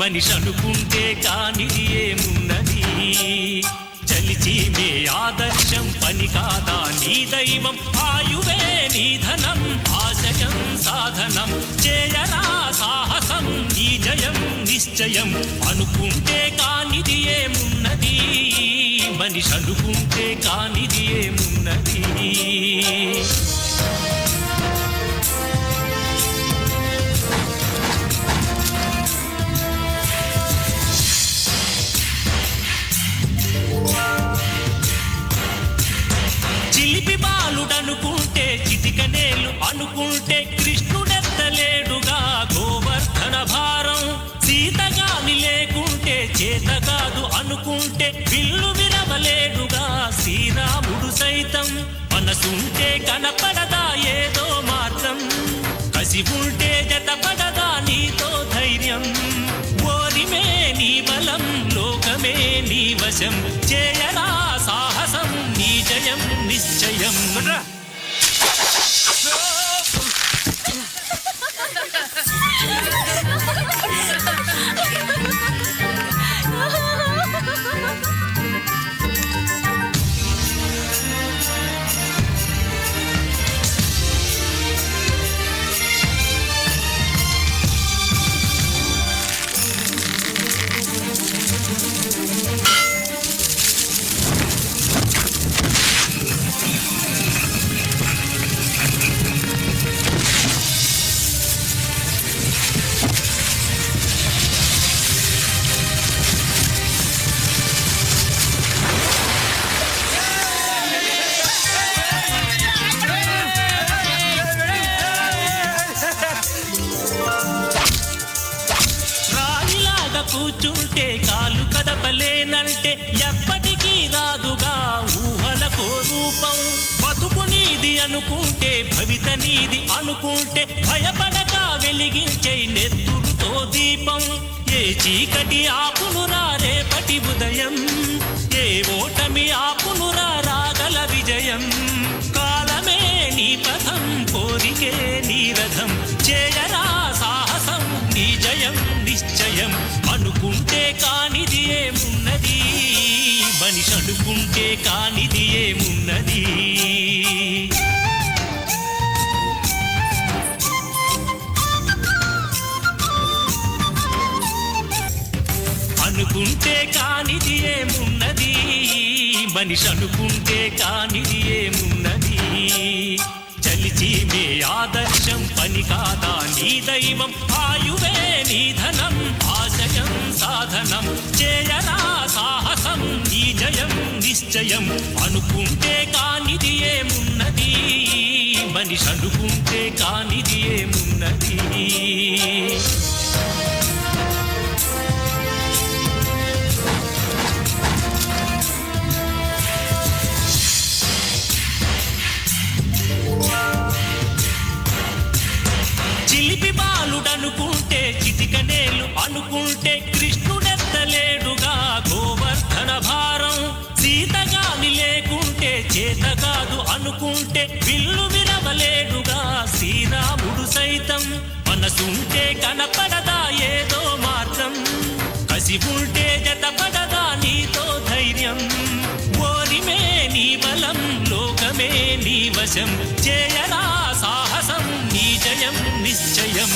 మనిషి అనుకుంటే కానిది ఏమున్నది చలిచి మే ఆదర్శం పని కాదా నీ దైవం ఆయువే నీ ధనం ఆశయం సాధనం చేయరా సాహసం ఈ జయం నిశ్చయం అనుకుంటే కానిది ఏమున్నది మనిషి అనుకుంటే కానిది ఏమున్నది చిలిపి బాలుడనుకుంటే చిటికనేలు అనుకుంటే కృష్ణుడెత్తలేడుగా గోవర్ధన భారం సీతగాని లేకుంటే చేత కాదు అనుకుంటే విల్లు విరవలేడుగా శ్రీరాముడు సైతం మనసుంటే కనపడదా ఏదో మార్గం కసి ఉంటే జతపడదా నీతో ధైర్యం ఓరిమే నీ బలం లోకమే నీ వశం చేయరా సాహసం నీ జయం నిశ్చయం కూర్చుంటే కాలు కదపలేనంటే ఎప్పటికీ రాదుగా ఊహలకో రూపం బతుకు నీది అనుకుంటే భవిత నీది అనుకుంటే భయపడక వెలిగించే నెత్తురుతో దీపం ఏ చీకటి ఆపునురా రేపటి ఉదయం ఏ ఓటమి ఆపునురా రాగల విజయం కాలమే నీ పథం కోరికే నీ రథం చేయరా సాహసం నీ జయం నిశ్చయం అనుకుంటే కానిది ఏమున్నది మనిషి అనుకుంటే కానిది ఏమున్నది అనుకుంటే కానిది ఏమున్నది మనిషి అనుకుంటే కానిది ఏమున్నది చలిచి మే ఆదర్శం పని కాదా నీ దైవం ఆయువే నీ ధనం ఆశయం సాధనం చేయరా సాహసం నీ జయం నిశ్చయం అనుకుంటే కానిది ఏమున్నది మనిషి అనుకుంటే కానిది ఏమున్నది చిలిపి బాలుడనుకుంటే చిటికనేలు అనుకుంటే కృష్ణుడెత్తలేడుగా గోవర్ధన భారం సీతగాని లేకుంటే చేత కాదు అనుకుంటే విల్లు విరవలేడుగా శ్రీరాముడు సైతం మనసుంటే కనపడదా ఏదో మార్గం కసి ఉంటే జతపడదా నీతో ధైర్యం ఓరిమే నీ బలం లోకమే నీ వశం చేయరా సాహసం నీ జయం నిశ్చయం